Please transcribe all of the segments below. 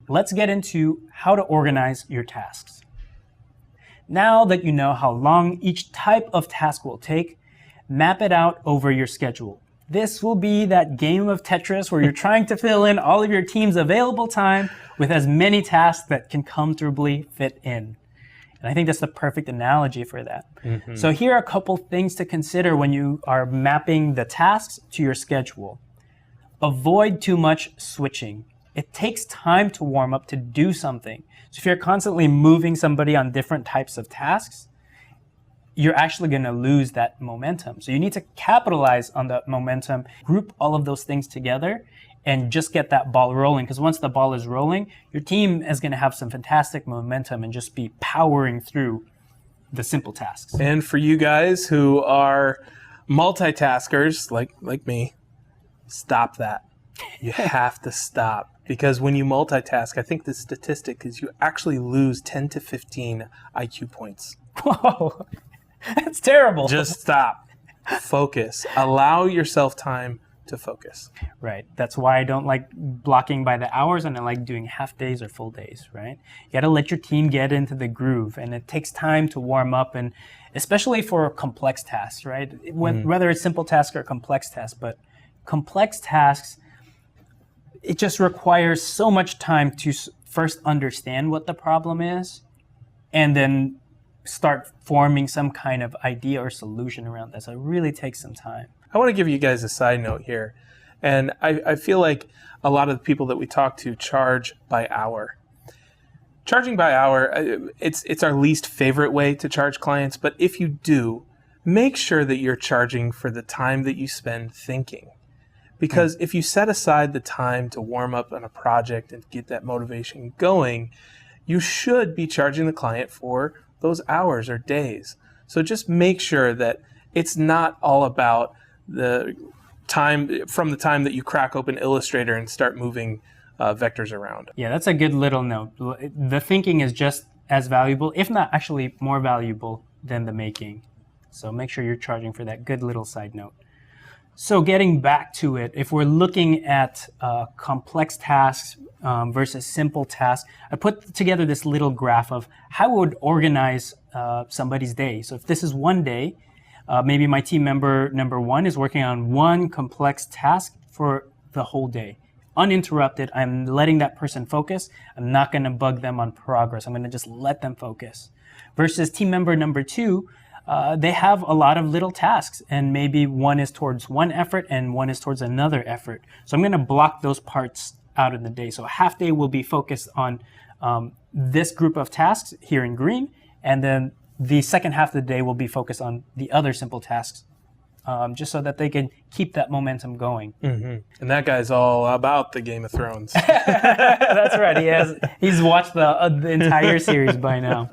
let's get into how to organize your tasks. Now that you know how long each type of task will take, map it out over your schedule. This will be that game of Tetris where you're trying to fill in all of your team's available time with as many tasks that can comfortably fit in. And I think that's the perfect analogy for that. So here are a couple things to consider when you are mapping the tasks to your schedule. Avoid too much switching. It takes time to warm up to do something. So if you're constantly moving somebody on different types of tasks, you're actually going to lose that momentum. So you need to capitalize on that momentum, group all of those things together, and just get that ball rolling. Because once the ball is rolling, your team is going to have some fantastic momentum and just be powering through the simple tasks. And for you guys who are multitaskers like me, stop that. You have to stop. Because when you multitask, I think the statistic is you actually lose 10 to 15 IQ points. Whoa, that's terrible. Just stop. Focus. Allow yourself time to focus. Right. That's why I don't like blocking by the hours, and I like doing half days or full days, right? You got to let your team get into the groove, and it takes time to warm up, and especially for complex tasks, right? Whether it's simple tasks or complex tasks, but complex tasks, it just requires so much time to first understand what the problem is and then start forming some kind of idea or solution around that. So it really takes some time. I want to give you guys a side note here. And I feel like a lot of the people that we talk to charge by hour. Charging by hour, it's our least favorite way to charge clients. But if you do, make sure that you're charging for the time that you spend thinking. Because if you set aside the time to warm up on a project and get that motivation going, you should be charging the client for those hours or days. So just make sure that it's not all about the time from the time that you crack open Illustrator and start moving vectors around. Yeah, that's a good little note. The thinking is just as valuable, if not actually more valuable than the making. So make sure you're charging for that good little side note. So getting back to it, if we're looking at complex tasks versus simple tasks, I put together this little graph of how I would organize somebody's day. So if this is one day, maybe my team member number one is working on one complex task for the whole day. Uninterrupted, I'm letting that person focus. I'm not going to bug them on progress. I'm going to just let them focus. Versus team member number two, they have a lot of little tasks, and maybe one is towards one effort and one is towards another effort. So I'm going to block those parts out of the day. So a half day will be focused on this group of tasks here in green, and then the second half of the day will be focused on the other simple tasks, just so that they can keep that momentum going. And that guy's all about the Game of Thrones. That's right. He's watched the entire series by now.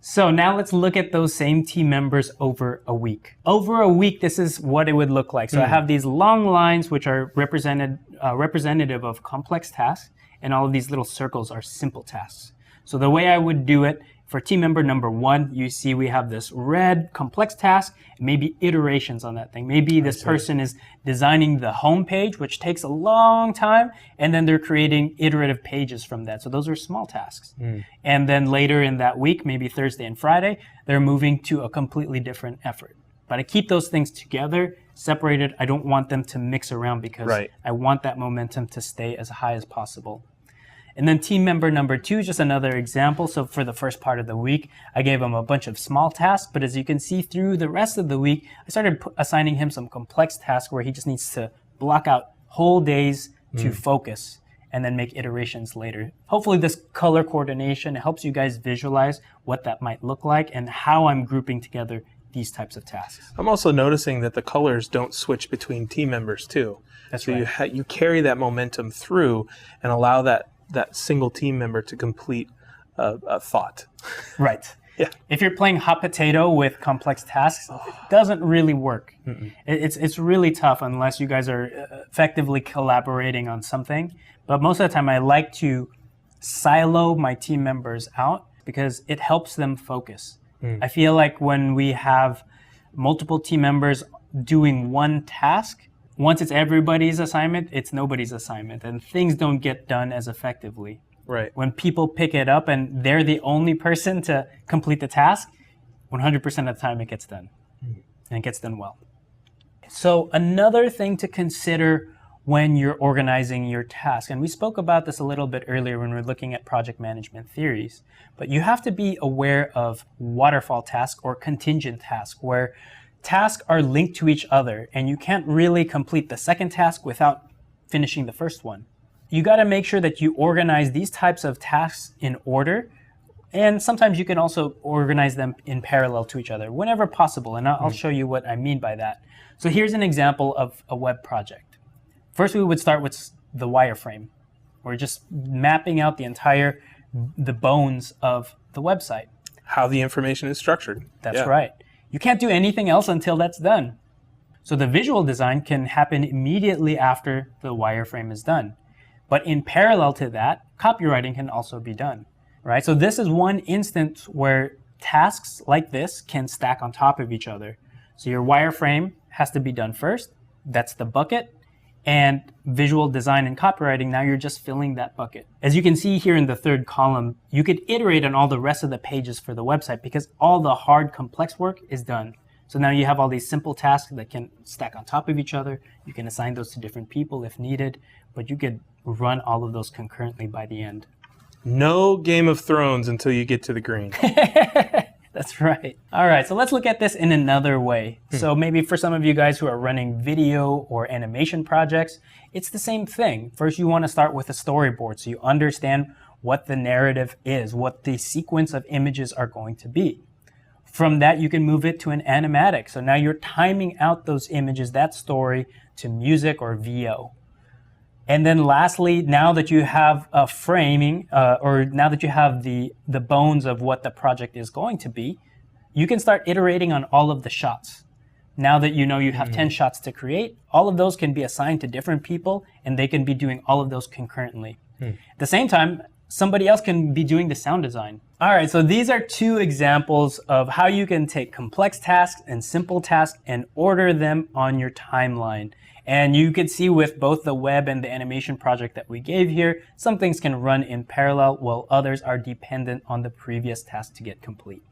So now let's look at those same team members over a week. Over a week, this is what it would look like. So I have these long lines which are representative of complex tasks, and all of these little circles are simple tasks. So the way I would do it, for team member number one, you see we have this red complex task, maybe iterations on that thing. Maybe this person is designing the home page, which takes a long time, and then they're creating iterative pages from that. So those are small tasks. And then later in that week, maybe Thursday and Friday, they're moving to a completely different effort. But I keep those things together, separated. I don't want them to mix around because I want that momentum to stay as high as possible. And then team member number two is just another example. So for the first part of the week, I gave him a bunch of small tasks. But as you can see through the rest of the week, I started assigning him some complex tasks where he just needs to block out whole days to focus and then make iterations later. Hopefully this color coordination helps you guys visualize what that might look like and how I'm grouping together these types of tasks. I'm also noticing that the colors don't switch between team members too. That's so right. you carry that momentum through and allow that single team member to complete a thought. Right. Yeah. If you're playing hot potato with complex tasks, it doesn't really work. It's really tough unless you guys are effectively collaborating on something. But most of the time, I like to silo my team members out because it helps them focus. I feel like when we have multiple team members doing one task, once it's everybody's assignment, it's nobody's assignment, and things don't get done as effectively. Right. When people pick it up and they're the only person to complete the task, 100% of the time it gets done, and it gets done well. So another thing to consider when you're organizing your task, and we spoke about this a little bit earlier when we were looking at project management theories, but you have to be aware of waterfall tasks or contingent tasks, where tasks are linked to each other, and you can't really complete the second task without finishing the first one. You got to make sure that you organize these types of tasks in order, and sometimes you can also organize them in parallel to each other whenever possible, and I'll show you what I mean by that. So here's an example of a web project. First, we would start with the wireframe. We're just mapping out the bones of the website. How the information is structured. That's right. You can't do anything else until that's done. So the visual design can happen immediately after the wireframe is done. But in parallel to that, copywriting can also be done, right? So this is one instance where tasks like this can stack on top of each other. So your wireframe has to be done first. That's the bucket. And visual design and copywriting, now you're just filling that bucket. As you can see here in the third column, you could iterate on all the rest of the pages for the website because all the hard, complex work is done. So now you have all these simple tasks that can stack on top of each other. You can assign those to different people if needed, but you could run all of those concurrently by the end. No Game of Thrones until you get to the green. That's right. All right, so let's look at this in another way. So maybe for some of you guys who are running video or animation projects, it's the same thing. First, you want to start with a storyboard so you understand what the narrative is, what the sequence of images are going to be. From that, you can move it to an animatic. So now you're timing out those images, that story, to music or VO. And then lastly, now that you have a framing, or now that you have the bones of what the project is going to be, you can start iterating on all of the shots. Now that you know you have 10 shots to create, all of those can be assigned to different people, and they can be doing all of those concurrently. At the same time, somebody else can be doing the sound design. All right, so these are two examples of how you can take complex tasks and simple tasks and order them on your timeline. And you can see with both the web and the animation project that we gave here, some things can run in parallel while others are dependent on the previous task to get complete.